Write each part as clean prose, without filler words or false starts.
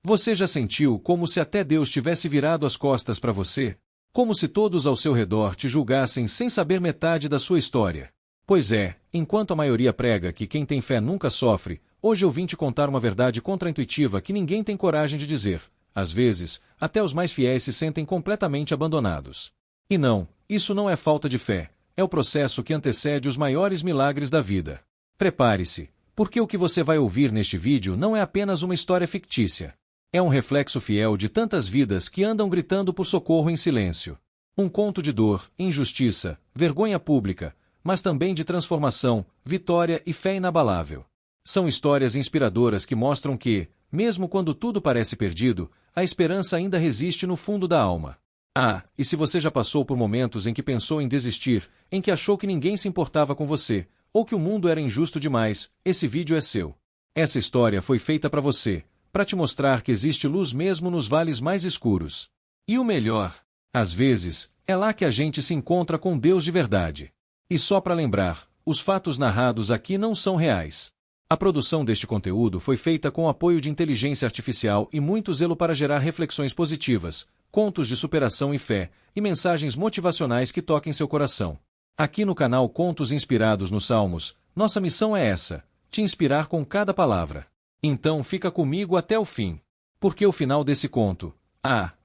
Você já sentiu como se até Deus tivesse virado as costas para você? Como se todos ao seu redor te julgassem sem saber metade da sua história? Pois é, enquanto a maioria prega que quem tem fé nunca sofre, hoje eu vim te contar uma verdade contraintuitiva que ninguém tem coragem de dizer. Às vezes, até os mais fiéis se sentem completamente abandonados. E não, isso não é falta de fé, é o processo que antecede os maiores milagres da vida. Prepare-se, porque o que você vai ouvir neste vídeo não é apenas uma história fictícia. É um reflexo fiel de tantas vidas que andam gritando por socorro em silêncio. Um conto de dor, injustiça, vergonha pública, mas também de transformação, vitória e fé inabalável. São histórias inspiradoras que mostram que, mesmo quando tudo parece perdido, a esperança ainda resiste no fundo da alma. Ah, e se você já passou por momentos em que pensou em desistir, em que achou que ninguém se importava com você, ou que o mundo era injusto demais, esse vídeo é seu. Essa história foi feita para você, para te mostrar que existe luz mesmo nos vales mais escuros. E o melhor, às vezes, é lá que a gente se encontra com Deus de verdade. E só para lembrar, os fatos narrados aqui não são reais. A produção deste conteúdo foi feita com apoio de inteligência artificial e muito zelo para gerar reflexões positivas, contos de superação e fé, e mensagens motivacionais que toquem seu coração. Aqui no canal Contos Inspirados nos Salmos, nossa missão é essa: te inspirar com cada palavra. Então fica comigo até o fim. Porque o final desse conto,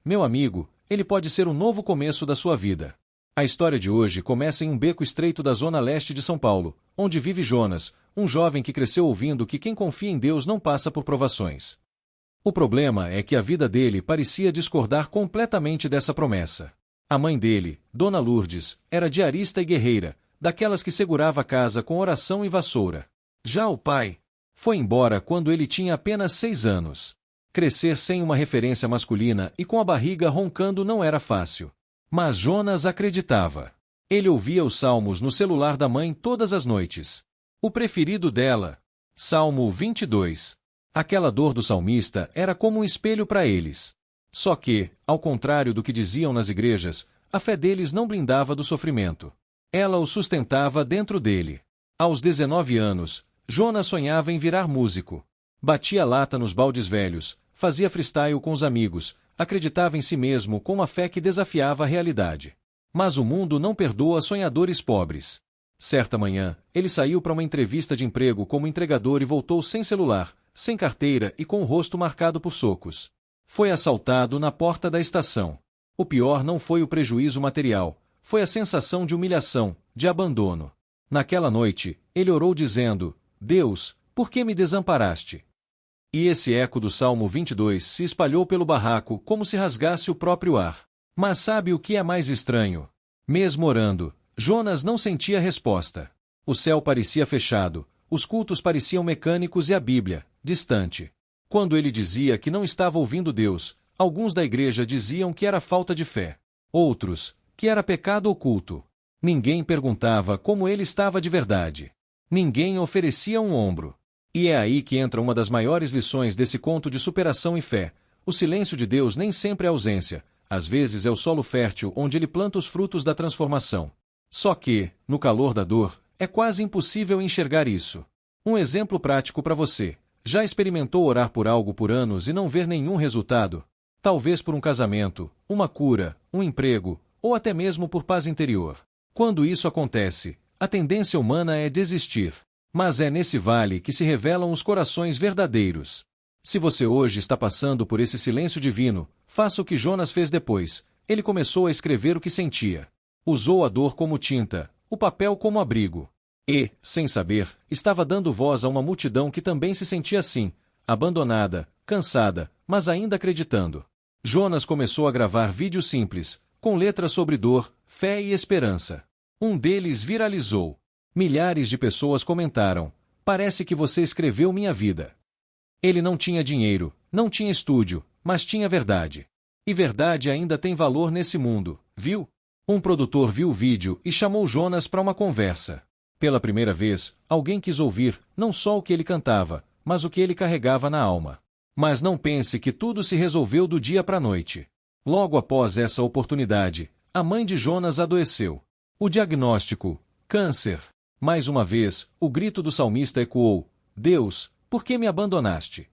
meu amigo, ele pode ser um novo começo da sua vida. A história de hoje começa em um beco estreito da zona leste de São Paulo, onde vive Jonas, um jovem que cresceu ouvindo que quem confia em Deus não passa por provações. O problema é que a vida dele parecia discordar completamente dessa promessa. A mãe dele, Dona Lourdes, era diarista e guerreira, daquelas que segurava a casa com oração e vassoura. Já o pai foi embora quando ele tinha apenas 6 anos. Crescer sem uma referência masculina e com a barriga roncando não era fácil. Mas Jonas acreditava. Ele ouvia os salmos no celular da mãe todas as noites. O preferido dela, Salmo 22. Aquela dor do salmista era como um espelho para eles. Só que, ao contrário do que diziam nas igrejas, a fé deles não blindava do sofrimento. Ela o sustentava dentro dele. Aos 19 anos, Jonas sonhava em virar músico. Batia lata nos baldes velhos, fazia freestyle com os amigos, acreditava em si mesmo com uma fé que desafiava a realidade. Mas o mundo não perdoa sonhadores pobres. Certa manhã, ele saiu para uma entrevista de emprego como entregador e voltou sem celular, sem carteira e com o rosto marcado por socos. Foi assaltado na porta da estação. O pior não foi o prejuízo material, foi a sensação de humilhação, de abandono. Naquela noite, ele orou dizendo: Deus, por que me desamparaste? E esse eco do Salmo 22 se espalhou pelo barraco como se rasgasse o próprio ar. Mas sabe o que é mais estranho? Mesmo orando, Jonas não sentia resposta. O céu parecia fechado, os cultos pareciam mecânicos e a Bíblia, distante. Quando ele dizia que não estava ouvindo Deus, alguns da igreja diziam que era falta de fé. Outros, que era pecado oculto. Ninguém perguntava como ele estava de verdade. Ninguém oferecia um ombro. E é aí que entra uma das maiores lições desse conto de superação e fé. O silêncio de Deus nem sempre é ausência, às vezes é o solo fértil onde ele planta os frutos da transformação. Só que, no calor da dor, é quase impossível enxergar isso. Um exemplo prático para você. Já experimentou orar por algo por anos e não ver nenhum resultado? Talvez por um casamento, uma cura, um emprego, ou até mesmo por paz interior. Quando isso acontece, a tendência humana é desistir. Mas é nesse vale que se revelam os corações verdadeiros. Se você hoje está passando por esse silêncio divino, faça o que Jonas fez depois. Ele começou a escrever o que sentia. Usou a dor como tinta, o papel como abrigo. E, sem saber, estava dando voz a uma multidão que também se sentia assim, abandonada, cansada, mas ainda acreditando. Jonas começou a gravar vídeos simples, com letras sobre dor, fé e esperança. Um deles viralizou. Milhares de pessoas comentaram: parece que você escreveu minha vida. Ele não tinha dinheiro, não tinha estúdio, mas tinha verdade. E verdade ainda tem valor nesse mundo, viu? Um produtor viu o vídeo e chamou Jonas para uma conversa. Pela primeira vez, alguém quis ouvir não só o que ele cantava, mas o que ele carregava na alma. Mas não pense que tudo se resolveu do dia para a noite. Logo após essa oportunidade, a mãe de Jonas adoeceu. O diagnóstico: câncer. Mais uma vez, o grito do salmista ecoou: Deus, por que me abandonaste?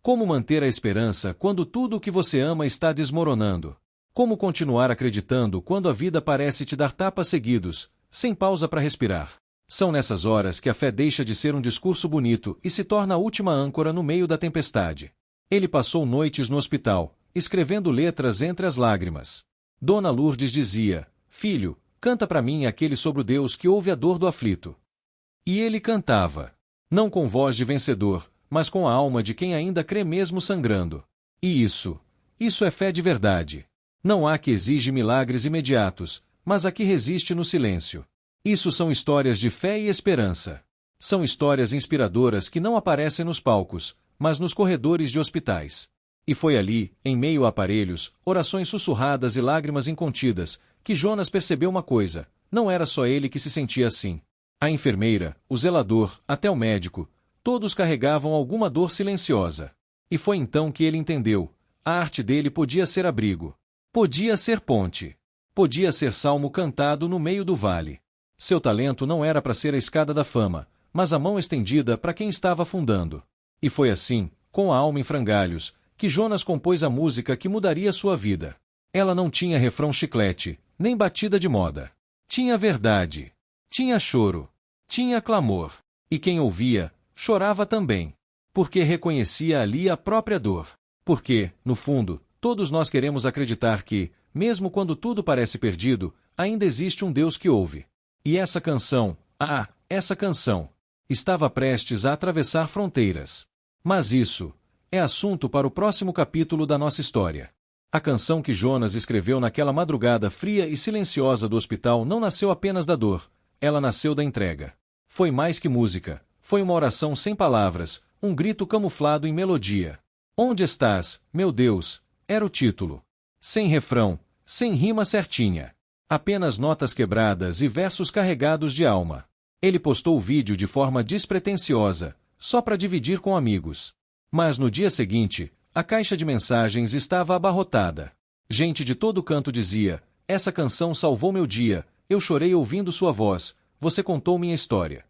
Como manter a esperança quando tudo o que você ama está desmoronando? Como continuar acreditando quando a vida parece te dar tapas seguidos, sem pausa para respirar? São nessas horas que a fé deixa de ser um discurso bonito e se torna a última âncora no meio da tempestade. Ele passou noites no hospital, escrevendo letras entre as lágrimas. Dona Lourdes dizia: "Filho, canta para mim aquele sobre o Deus que ouve a dor do aflito." E ele cantava. Não com voz de vencedor, mas com a alma de quem ainda crê mesmo sangrando. E isso é fé de verdade. Não há que exige milagres imediatos, mas a que resiste no silêncio. Isso são histórias de fé e esperança. São histórias inspiradoras que não aparecem nos palcos, mas nos corredores de hospitais. E foi ali, em meio a aparelhos, orações sussurradas e lágrimas incontidas, que Jonas percebeu uma coisa: não era só ele que se sentia assim. A enfermeira, o zelador, até o médico, todos carregavam alguma dor silenciosa. E foi então que ele entendeu: a arte dele podia ser abrigo. Podia ser ponte. Podia ser salmo cantado no meio do vale. Seu talento não era para ser a escada da fama, mas a mão estendida para quem estava afundando. E foi assim, com a alma em frangalhos, que Jonas compôs a música que mudaria sua vida. Ela não tinha refrão chiclete, nem batida de moda. Tinha verdade. Tinha choro. Tinha clamor. E quem ouvia, chorava também. Porque reconhecia ali a própria dor. Porque, no fundo, todos nós queremos acreditar que, mesmo quando tudo parece perdido, ainda existe um Deus que ouve. E essa canção, essa canção, estava prestes a atravessar fronteiras. Mas isso é assunto para o próximo capítulo da nossa história. A canção que Jonas escreveu naquela madrugada fria e silenciosa do hospital não nasceu apenas da dor, ela nasceu da entrega. Foi mais que música, foi uma oração sem palavras, um grito camuflado em melodia. "Onde estás, meu Deus?" era o título. Sem refrão, sem rima certinha. Apenas notas quebradas e versos carregados de alma. Ele postou o vídeo de forma despretensiosa, só para dividir com amigos. Mas no dia seguinte, a caixa de mensagens estava abarrotada. Gente de todo canto dizia: "Essa canção salvou meu dia, eu chorei ouvindo sua voz, você contou minha história."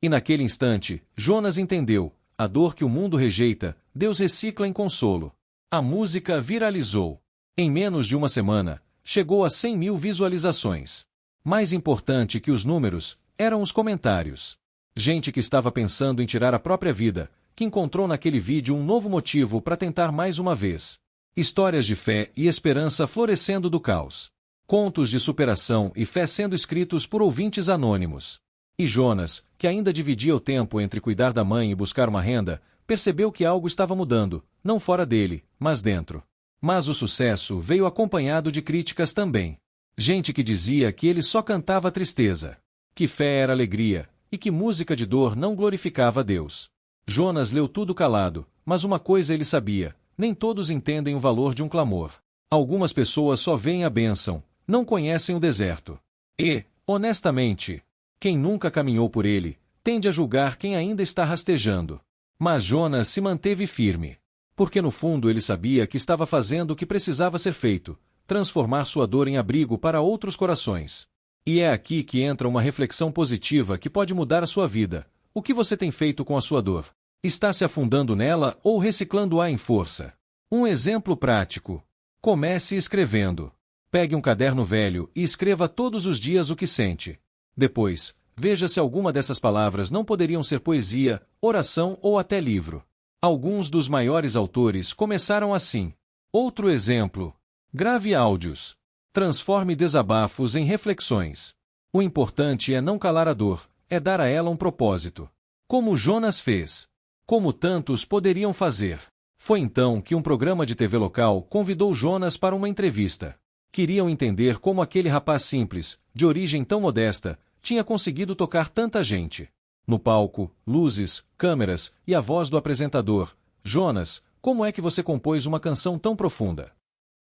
E naquele instante, Jonas entendeu: a dor que o mundo rejeita, Deus recicla em consolo. A música viralizou. Em menos de uma semana, chegou a 100.000 visualizações. Mais importante que os números, eram os comentários. Gente que estava pensando em tirar a própria vida, que encontrou naquele vídeo um novo motivo para tentar mais uma vez. Histórias de fé e esperança florescendo do caos. Contos de superação e fé sendo escritos por ouvintes anônimos. E Jonas, que ainda dividia o tempo entre cuidar da mãe e buscar uma renda, percebeu que algo estava mudando, não fora dele, mas dentro. Mas o sucesso veio acompanhado de críticas também. Gente que dizia que ele só cantava tristeza, que fé era alegria, e que música de dor não glorificava a Deus. Jonas leu tudo calado, mas uma coisa ele sabia: nem todos entendem o valor de um clamor. Algumas pessoas só veem a bênção, não conhecem o deserto. E, honestamente, quem nunca caminhou por ele, tende a julgar quem ainda está rastejando. Mas Jonas se manteve firme. Porque no fundo ele sabia que estava fazendo o que precisava ser feito: transformar sua dor em abrigo para outros corações. E é aqui que entra uma reflexão positiva que pode mudar a sua vida. O que você tem feito com a sua dor? Está se afundando nela ou reciclando-a em força? Um exemplo prático. Comece escrevendo. Pegue um caderno velho e escreva todos os dias o que sente. Depois, veja se alguma dessas palavras não poderiam ser poesia, oração ou até livro. Alguns dos maiores autores começaram assim. Outro exemplo. Grave áudios. Transforme desabafos em reflexões. O importante é não calar a dor, é dar a ela um propósito. Como Jonas fez. Como tantos poderiam fazer. Foi então que um programa de TV local convidou Jonas para uma entrevista. Queriam entender como aquele rapaz simples, de origem tão modesta, tinha conseguido tocar tanta gente. No palco, luzes, câmeras e a voz do apresentador: "Jonas, como é que você compôs uma canção tão profunda?"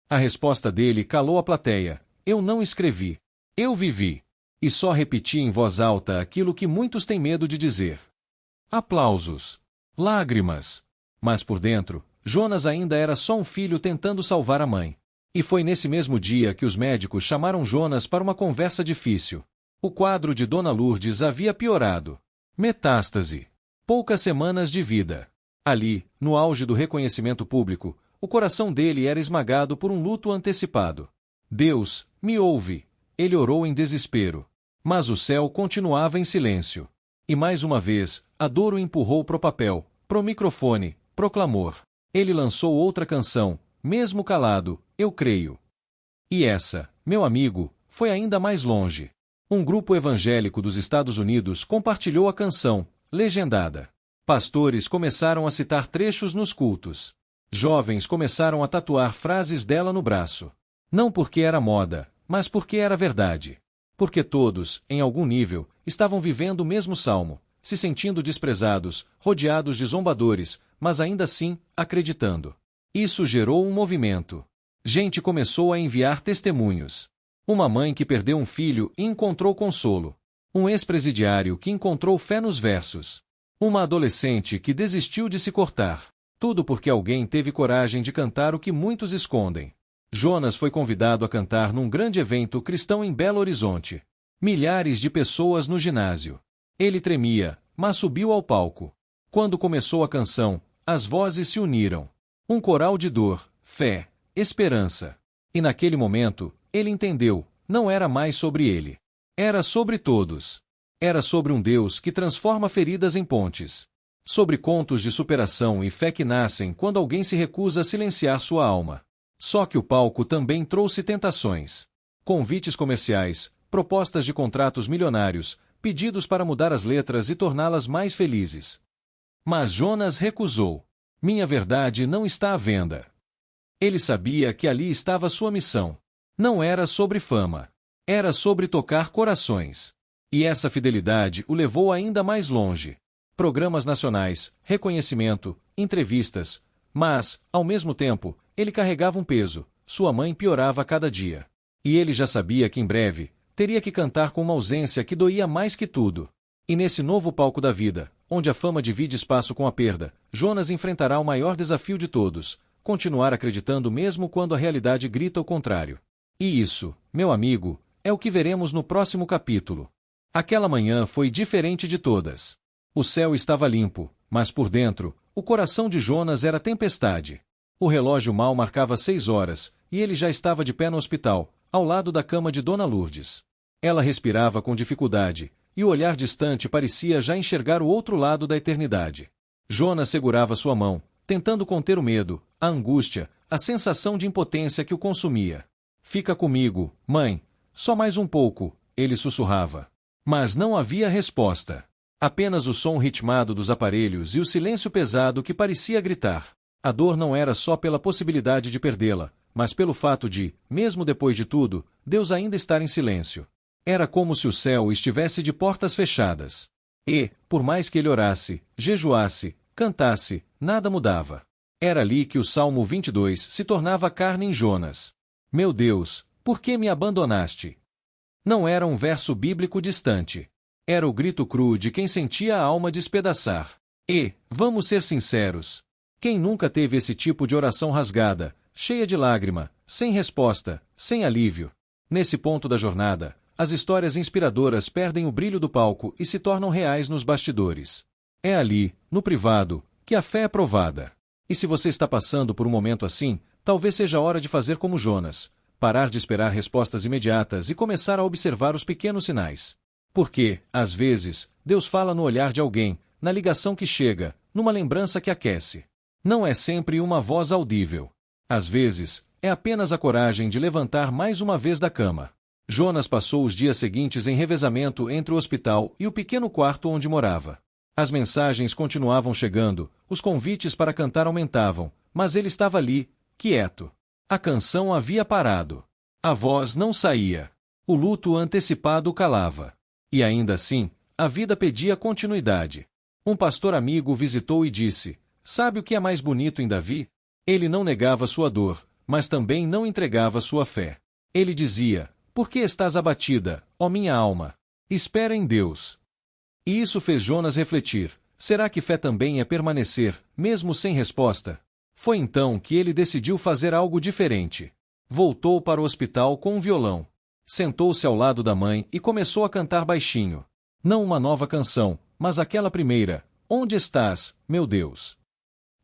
A resposta dele calou a plateia: "Eu não escrevi. Eu vivi." E só repeti em voz alta aquilo que muitos têm medo de dizer. Aplausos. Lágrimas. Mas por dentro, Jonas ainda era só um filho tentando salvar a mãe. E foi nesse mesmo dia que os médicos chamaram Jonas para uma conversa difícil. O quadro de Dona Lourdes havia piorado. Metástase. Poucas semanas de vida. Ali, no auge do reconhecimento público, o coração dele era esmagado por um luto antecipado. Deus, me ouve! Ele orou em desespero. Mas o céu continuava em silêncio. E mais uma vez, a dor o empurrou pro papel, pro microfone, pro clamor. Ele lançou outra canção, mesmo calado, eu creio. E essa, meu amigo, foi ainda mais longe. Um grupo evangélico dos Estados Unidos compartilhou a canção, legendada. Pastores começaram a citar trechos nos cultos. Jovens começaram a tatuar frases dela no braço. Não porque era moda, mas porque era verdade. Porque todos, em algum nível, estavam vivendo o mesmo salmo, se sentindo desprezados, rodeados de zombadores, mas ainda assim, acreditando. Isso gerou um movimento. Gente começou a enviar testemunhos. Uma mãe que perdeu um filho e encontrou consolo. Um ex-presidiário que encontrou fé nos versos. Uma adolescente que desistiu de se cortar. Tudo porque alguém teve coragem de cantar o que muitos escondem. Jonas foi convidado a cantar num grande evento cristão em Belo Horizonte. Milhares de pessoas no ginásio. Ele tremia, mas subiu ao palco. Quando começou a canção, as vozes se uniram. Um coral de dor, fé, esperança. E naquele momento, ele entendeu, não era mais sobre ele. Era sobre todos. Era sobre um Deus que transforma feridas em pontes. Sobre contos de superação e fé que nascem quando alguém se recusa a silenciar sua alma. Só que o palco também trouxe tentações. Convites comerciais, propostas de contratos milionários, pedidos para mudar as letras e torná-las mais felizes. Mas Jonas recusou. Minha verdade não está à venda. Ele sabia que ali estava sua missão. Não era sobre fama. Era sobre tocar corações. E essa fidelidade o levou ainda mais longe. Programas nacionais, reconhecimento, entrevistas. Mas, ao mesmo tempo, ele carregava um peso, sua mãe piorava a cada dia. E ele já sabia que em breve, teria que cantar com uma ausência que doía mais que tudo. E nesse novo palco da vida, onde a fama divide espaço com a perda, Jonas enfrentará o maior desafio de todos, continuar acreditando mesmo quando a realidade grita o contrário. E isso, meu amigo, é o que veremos no próximo capítulo. Aquela manhã foi diferente de todas. O céu estava limpo, mas por dentro, o coração de Jonas era tempestade. O relógio mal marcava 6 horas, e ele já estava de pé no hospital, ao lado da cama de Dona Lourdes. Ela respirava com dificuldade, e o olhar distante parecia já enxergar o outro lado da eternidade. Jonas segurava sua mão, tentando conter o medo, a angústia, a sensação de impotência que o consumia. Fica comigo, mãe, só mais um pouco, ele sussurrava. Mas não havia resposta. Apenas o som ritmado dos aparelhos e o silêncio pesado que parecia gritar. A dor não era só pela possibilidade de perdê-la, mas pelo fato de, mesmo depois de tudo, Deus ainda estar em silêncio. Era como se o céu estivesse de portas fechadas. E, por mais que ele orasse, jejuasse, cantasse, nada mudava. Era ali que o Salmo 22 se tornava carne em Jonas. Meu Deus, por que me abandonaste? Não era um verso bíblico distante. Era o grito cru de quem sentia a alma despedaçar. E, vamos ser sinceros, quem nunca teve esse tipo de oração rasgada, cheia de lágrima, sem resposta, sem alívio? Nesse ponto da jornada, as histórias inspiradoras perdem o brilho do palco e se tornam reais nos bastidores. É ali, no privado, que a fé é provada. E se você está passando por um momento assim, talvez seja hora de fazer como Jonas, parar de esperar respostas imediatas e começar a observar os pequenos sinais. Porque, às vezes, Deus fala no olhar de alguém, na ligação que chega, numa lembrança que aquece. Não é sempre uma voz audível. Às vezes, é apenas a coragem de levantar mais uma vez da cama. Jonas passou os dias seguintes em revezamento entre o hospital e o pequeno quarto onde morava. As mensagens continuavam chegando, os convites para cantar aumentavam, mas ele estava ali, quieto. A canção havia parado. A voz não saía. O luto antecipado o calava. E ainda assim, a vida pedia continuidade. Um pastor amigo o visitou e disse: sabe o que é mais bonito em Davi? Ele não negava sua dor, mas também não entregava sua fé. Ele dizia: por que estás abatida, ó minha alma? Espera em Deus. E isso fez Jonas refletir: será que fé também é permanecer, mesmo sem resposta? Foi então que ele decidiu fazer algo diferente. Voltou para o hospital com um violão. Sentou-se ao lado da mãe e começou a cantar baixinho. Não uma nova canção, mas aquela primeira: Onde estás, meu Deus?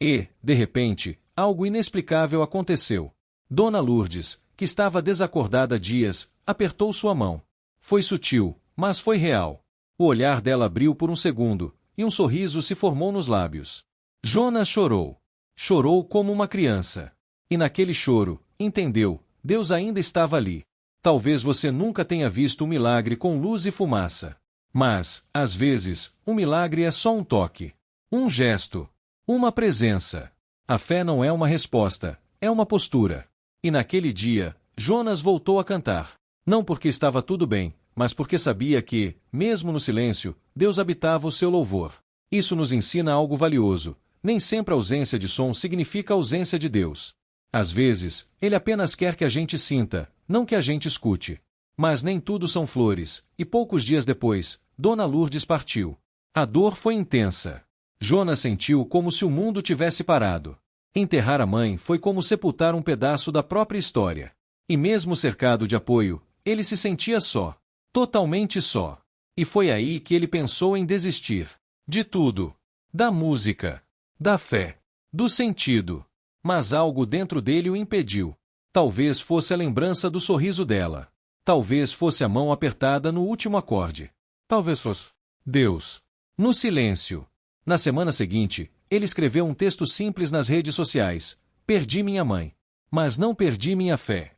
E, de repente, algo inexplicável aconteceu. Dona Lourdes, que estava desacordada há dias, apertou sua mão. Foi sutil, mas foi real. O olhar dela abriu por um segundo, e um sorriso se formou nos lábios. Jonas chorou. Chorou como uma criança. E naquele choro, entendeu, Deus ainda estava ali. Talvez você nunca tenha visto um milagre com luz e fumaça. Mas, às vezes, um milagre é só um toque. Um gesto. Uma presença. A fé não é uma resposta, é uma postura. E naquele dia, Jonas voltou a cantar. Não porque estava tudo bem, mas porque sabia que, mesmo no silêncio, Deus habitava o seu louvor. Isso nos ensina algo valioso. Nem sempre a ausência de som significa ausência de Deus. Às vezes, Ele apenas quer que a gente sinta, não que a gente escute. Mas nem tudo são flores, e poucos dias depois, Dona Lourdes partiu. A dor foi intensa. Jonas sentiu como se o mundo tivesse parado. Enterrar a mãe foi como sepultar um pedaço da própria história. E mesmo cercado de apoio, ele se sentia só. Totalmente só. E foi aí que ele pensou em desistir. De tudo. Da música. Da fé. Do sentido. Mas algo dentro dele o impediu. Talvez fosse a lembrança do sorriso dela. Talvez fosse a mão apertada no último acorde. Talvez fosse Deus. No silêncio. Na semana seguinte, ele escreveu um texto simples nas redes sociais. Perdi minha mãe. Mas não perdi minha fé.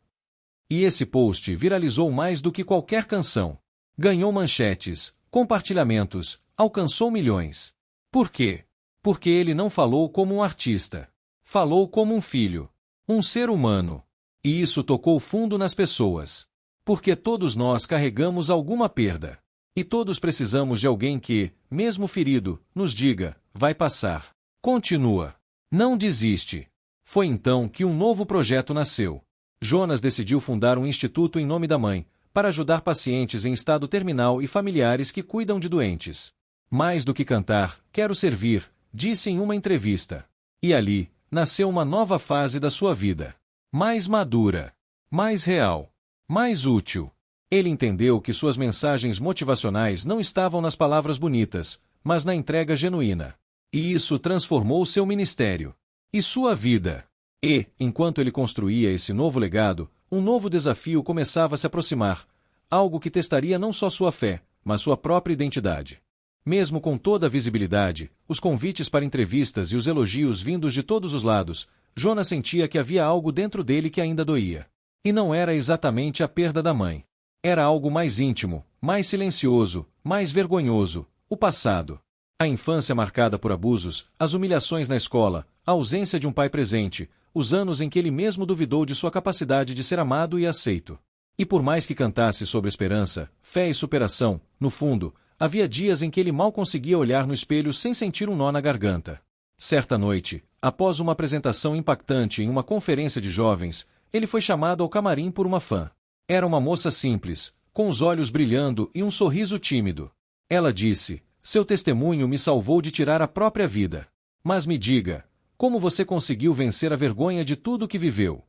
E esse post viralizou mais do que qualquer canção. Ganhou manchetes, compartilhamentos, alcançou milhões. Por quê? Porque ele não falou como um artista. Falou como um filho. Um ser humano. E isso tocou fundo nas pessoas. Porque todos nós carregamos alguma perda. E todos precisamos de alguém que, mesmo ferido, nos diga, vai passar. Continua. Não desiste. Foi então que um novo projeto nasceu. Jonas decidiu fundar um instituto em nome da mãe, para ajudar pacientes em estado terminal e familiares que cuidam de doentes. Mais do que cantar, quero servir, disse em uma entrevista. E ali, nasceu uma nova fase da sua vida. Mais madura. Mais real. Mais útil. Ele entendeu que suas mensagens motivacionais não estavam nas palavras bonitas, mas na entrega genuína. E isso transformou seu ministério. E sua vida. E, enquanto ele construía esse novo legado, um novo desafio começava a se aproximar, algo que testaria não só sua fé, mas sua própria identidade. Mesmo com toda a visibilidade, os convites para entrevistas e os elogios vindos de todos os lados, Jonas sentia que havia algo dentro dele que ainda doía. E não era exatamente a perda da mãe. Era algo mais íntimo, mais silencioso, mais vergonhoso, o passado. A infância marcada por abusos, as humilhações na escola, a ausência de um pai presente, os anos em que ele mesmo duvidou de sua capacidade de ser amado e aceito. E por mais que cantasse sobre esperança, fé e superação, no fundo, havia dias em que ele mal conseguia olhar no espelho sem sentir um nó na garganta. Certa noite, após uma apresentação impactante em uma conferência de jovens, ele foi chamado ao camarim por uma fã. Era uma moça simples, com os olhos brilhando e um sorriso tímido. Ela disse, seu testemunho me salvou de tirar a própria vida. Mas me diga, como você conseguiu vencer a vergonha de tudo que viveu?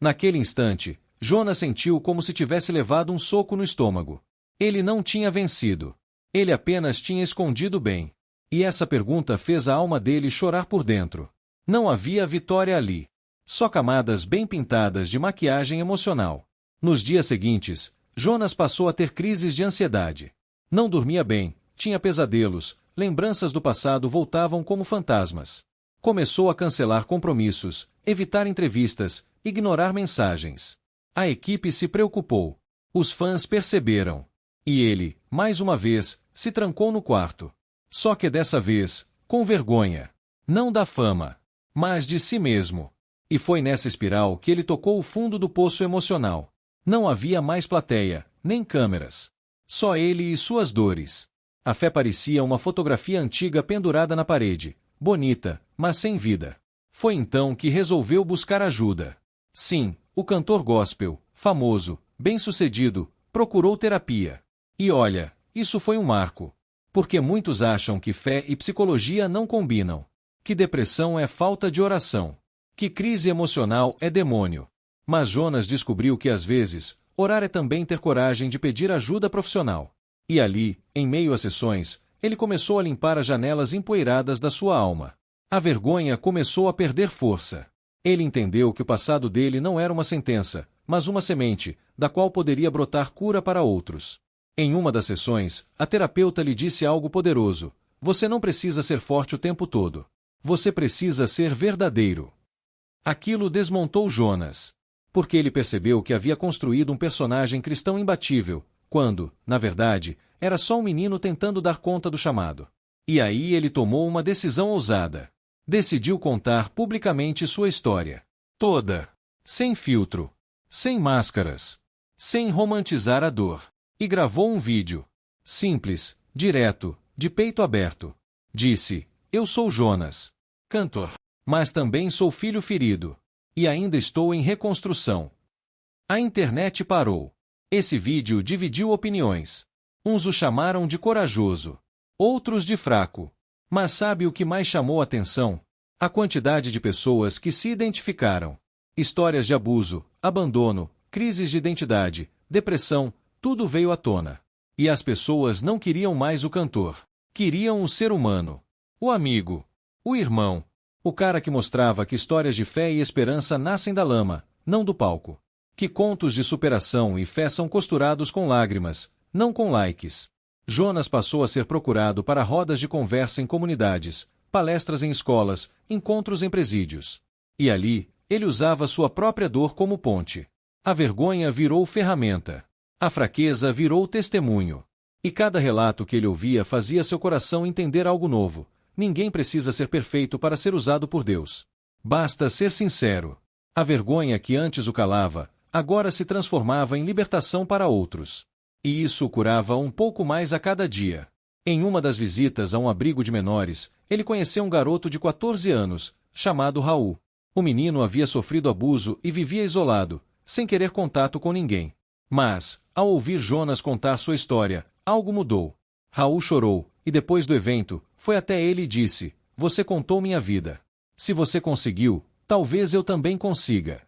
Naquele instante, Jonas sentiu como se tivesse levado um soco no estômago. Ele não tinha vencido. Ele apenas tinha escondido bem. E essa pergunta fez a alma dele chorar por dentro. Não havia vitória ali. Só camadas bem pintadas de maquiagem emocional. Nos dias seguintes, Jonas passou a ter crises de ansiedade. Não dormia bem, tinha pesadelos, lembranças do passado voltavam como fantasmas. Começou a cancelar compromissos, evitar entrevistas, ignorar mensagens. A equipe se preocupou. Os fãs perceberam. E ele, mais uma vez, se trancou no quarto. Só que dessa vez, com vergonha. Não da fama, mas de si mesmo. E foi nessa espiral que ele tocou o fundo do poço emocional. Não havia mais plateia, nem câmeras. Só ele e suas dores. A fé parecia uma fotografia antiga pendurada na parede, bonita, mas sem vida. Foi então que resolveu buscar ajuda. Sim, o cantor gospel, famoso, bem-sucedido, procurou terapia. E olha, isso foi um marco. Porque muitos acham que fé e psicologia não combinam. Que depressão é falta de oração. Que crise emocional é demônio. Mas Jonas descobriu que às vezes, orar é também ter coragem de pedir ajuda profissional. E ali, em meio às sessões, ele começou a limpar as janelas empoeiradas da sua alma. A vergonha começou a perder força. Ele entendeu que o passado dele não era uma sentença, mas uma semente, da qual poderia brotar cura para outros. Em uma das sessões, a terapeuta lhe disse algo poderoso: você não precisa ser forte o tempo todo. Você precisa ser verdadeiro. Aquilo desmontou Jonas. Porque ele percebeu que havia construído um personagem cristão imbatível, quando, na verdade, era só um menino tentando dar conta do chamado. E aí ele tomou uma decisão ousada. Decidiu contar publicamente sua história. Toda. Sem filtro. Sem máscaras. Sem romantizar a dor. E gravou um vídeo. Simples, direto, de peito aberto. Disse: eu sou Jonas, cantor. Mas também sou filho ferido. E ainda estou em reconstrução. A internet parou. Esse vídeo dividiu opiniões. Uns o chamaram de corajoso. Outros de fraco. Mas sabe o que mais chamou a atenção? A quantidade de pessoas que se identificaram. Histórias de abuso, abandono, crises de identidade, depressão, tudo veio à tona. E as pessoas não queriam mais o cantor. Queriam o ser humano. O amigo. O irmão. O cara que mostrava que histórias de fé e esperança nascem da lama, não do palco. Que contos de superação e fé são costurados com lágrimas, não com likes. Jonas passou a ser procurado para rodas de conversa em comunidades, palestras em escolas, encontros em presídios. E ali, ele usava sua própria dor como ponte. A vergonha virou ferramenta. A fraqueza virou testemunho. E cada relato que ele ouvia fazia seu coração entender algo novo. Ninguém precisa ser perfeito para ser usado por Deus. Basta ser sincero. A vergonha que antes o calava, agora se transformava em libertação para outros. E isso o curava um pouco mais a cada dia. Em uma das visitas a um abrigo de menores, ele conheceu um garoto de 14 anos, chamado Raul. O menino havia sofrido abuso e vivia isolado, sem querer contato com ninguém. Mas, ao ouvir Jonas contar sua história, algo mudou. Raul chorou, e depois do evento, foi até ele e disse: você contou minha vida. Se você conseguiu, talvez eu também consiga.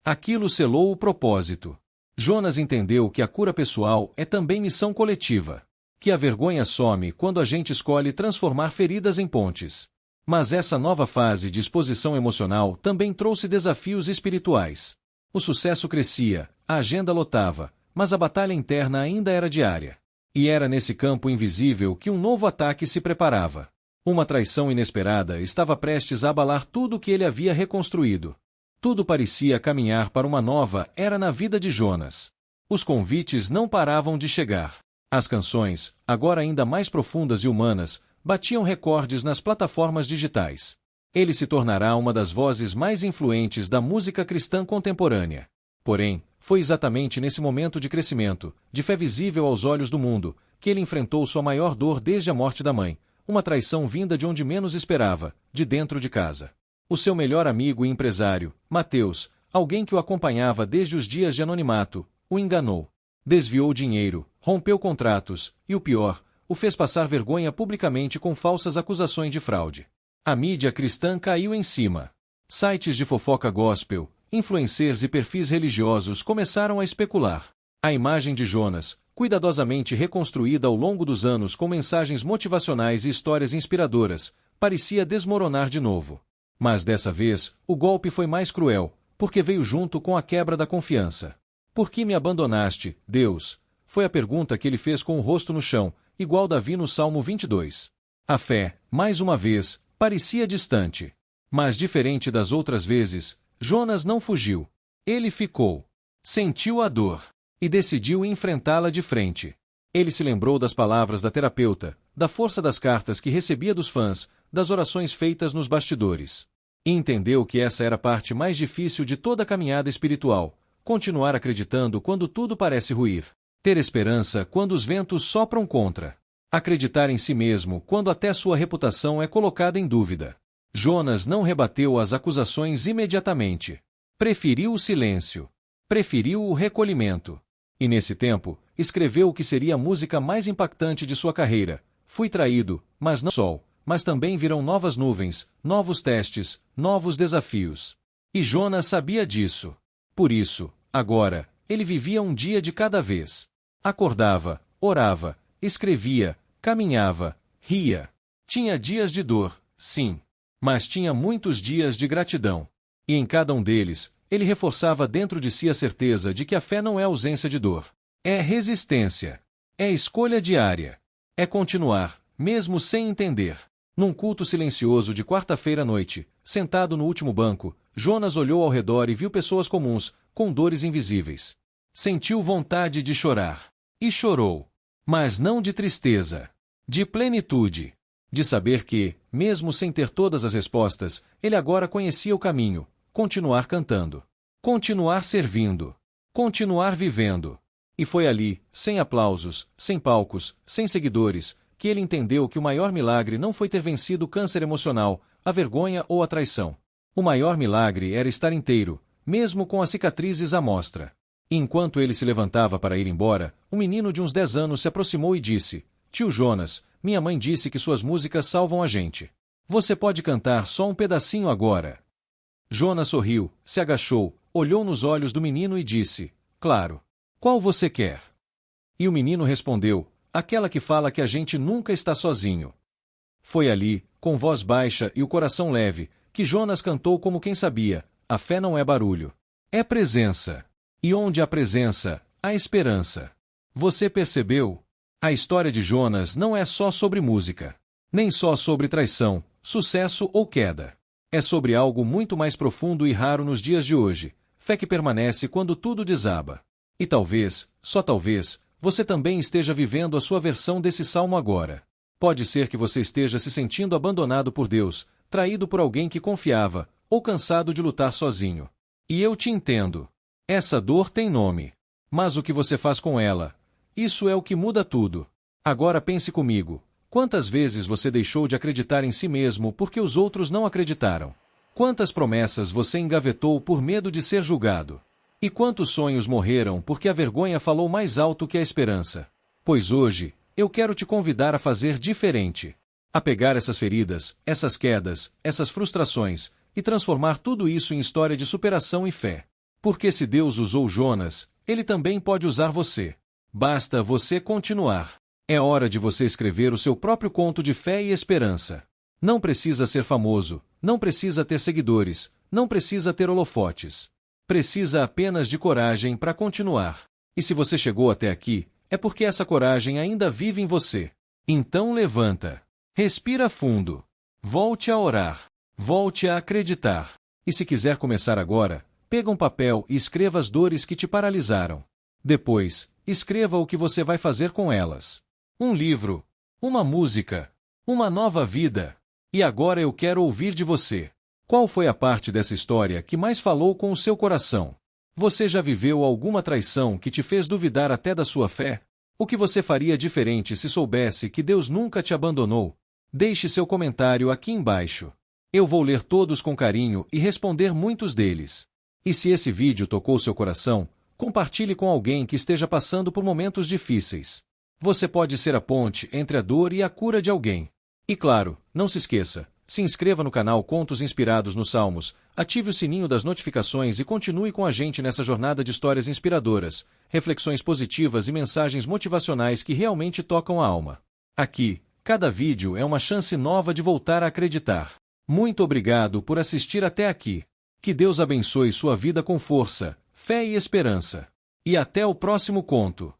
Aquilo selou o propósito. Jonas entendeu que a cura pessoal é também missão coletiva. Que a vergonha some quando a gente escolhe transformar feridas em pontes. Mas essa nova fase de exposição emocional também trouxe desafios espirituais. O sucesso crescia, a agenda lotava, mas a batalha interna ainda era diária. E era nesse campo invisível que um novo ataque se preparava. Uma traição inesperada estava prestes a abalar tudo o que ele havia reconstruído. Tudo parecia caminhar para uma nova era na vida de Jonas. Os convites não paravam de chegar. As canções, agora ainda mais profundas e humanas, batiam recordes nas plataformas digitais. Ele se tornará uma das vozes mais influentes da música cristã contemporânea. Porém, foi exatamente nesse momento de crescimento, de fé visível aos olhos do mundo, que ele enfrentou sua maior dor desde a morte da mãe, uma traição vinda de onde menos esperava, de dentro de casa. O seu melhor amigo e empresário, Mateus, alguém que o acompanhava desde os dias de anonimato, o enganou. Desviou dinheiro, rompeu contratos, e o pior, o fez passar vergonha publicamente com falsas acusações de fraude. A mídia cristã caiu em cima. Sites de fofoca gospel, influencers e perfis religiosos começaram a especular. A imagem de Jonas, cuidadosamente reconstruída ao longo dos anos com mensagens motivacionais e histórias inspiradoras, parecia desmoronar de novo. Mas dessa vez, o golpe foi mais cruel, porque veio junto com a quebra da confiança. Por que me abandonaste, Deus? Foi a pergunta que ele fez com o rosto no chão, igual Davi no Salmo 22. A fé, mais uma vez, parecia distante. Mas diferente das outras vezes, Jonas não fugiu. Ele ficou. Sentiu a dor. E decidiu enfrentá-la de frente. Ele se lembrou das palavras da terapeuta, da força das cartas que recebia dos fãs, das orações feitas nos bastidores. E entendeu que essa era a parte mais difícil de toda a caminhada espiritual: continuar acreditando quando tudo parece ruir. Ter esperança quando os ventos sopram contra. Acreditar em si mesmo quando até sua reputação é colocada em dúvida. Jonas não rebateu as acusações imediatamente. Preferiu o silêncio. Preferiu o recolhimento. E nesse tempo, escreveu o que seria a música mais impactante de sua carreira: Fui traído, mas não sol, mas também virão novas nuvens, novos testes, novos desafios. E Jonas sabia disso. Por isso, agora, ele vivia um dia de cada vez. Acordava, orava, escrevia, caminhava, ria. Tinha dias de dor, sim. Mas tinha muitos dias de gratidão. E em cada um deles, ele reforçava dentro de si a certeza de que a fé não é ausência de dor. É resistência. É escolha diária. É continuar, mesmo sem entender. Num culto silencioso de quarta-feira à noite, sentado no último banco, Jonas olhou ao redor e viu pessoas comuns, com dores invisíveis. Sentiu vontade de chorar. E chorou. Mas não de tristeza. De plenitude. De saber que, mesmo sem ter todas as respostas, ele agora conhecia o caminho. Continuar cantando. Continuar servindo. Continuar vivendo. E foi ali, sem aplausos, sem palcos, sem seguidores, que ele entendeu que o maior milagre não foi ter vencido o câncer emocional, a vergonha ou a traição. O maior milagre era estar inteiro, mesmo com as cicatrizes à mostra. E enquanto ele se levantava para ir embora, um menino de uns 10 anos se aproximou e disse: Tio Jonas, minha mãe disse que suas músicas salvam a gente. Você pode cantar só um pedacinho agora? Jonas sorriu, se agachou, olhou nos olhos do menino e disse: Claro. Qual você quer? E o menino respondeu: Aquela que fala que a gente nunca está sozinho. Foi ali, com voz baixa e o coração leve, que Jonas cantou como quem sabia: a fé não é barulho. É presença. E onde há presença, há esperança. Você percebeu? A história de Jonas não é só sobre música. Nem só sobre traição, sucesso ou queda. É sobre algo muito mais profundo e raro nos dias de hoje. Fé que permanece quando tudo desaba. E talvez, só talvez, você também esteja vivendo a sua versão desse salmo agora. Pode ser que você esteja se sentindo abandonado por Deus, traído por alguém que confiava, ou cansado de lutar sozinho. E eu te entendo. Essa dor tem nome. Mas o que você faz com ela? Isso é o que muda tudo. Agora pense comigo. Quantas vezes você deixou de acreditar em si mesmo porque os outros não acreditaram? Quantas promessas você engavetou por medo de ser julgado? E quantos sonhos morreram porque a vergonha falou mais alto que a esperança? Pois hoje, eu quero te convidar a fazer diferente. A pegar essas feridas, essas quedas, essas frustrações, e transformar tudo isso em história de superação e fé. Porque se Deus usou Jonas, Ele também pode usar você. Basta você continuar. É hora de você escrever o seu próprio conto de fé e esperança. Não precisa ser famoso, não precisa ter seguidores, não precisa ter holofotes. Precisa apenas de coragem para continuar. E se você chegou até aqui, é porque essa coragem ainda vive em você. Então levanta. Respira fundo. Volte a orar. Volte a acreditar. E se quiser começar agora, pega um papel e escreva as dores que te paralisaram. Depois, escreva o que você vai fazer com elas. Um livro. Uma música. Uma nova vida. E agora eu quero ouvir de você. Qual foi a parte dessa história que mais falou com o seu coração? Você já viveu alguma traição que te fez duvidar até da sua fé? O que você faria diferente se soubesse que Deus nunca te abandonou? Deixe seu comentário aqui embaixo. Eu vou ler todos com carinho e responder muitos deles. E se esse vídeo tocou seu coração, compartilhe com alguém que esteja passando por momentos difíceis. Você pode ser a ponte entre a dor e a cura de alguém. E claro, não se esqueça, se inscreva no canal Contos Inspirados nos Salmos, ative o sininho das notificações e continue com a gente nessa jornada de histórias inspiradoras, reflexões positivas e mensagens motivacionais que realmente tocam a alma. Aqui, cada vídeo é uma chance nova de voltar a acreditar. Muito obrigado por assistir até aqui. Que Deus abençoe sua vida com força, fé e esperança. E até o próximo conto.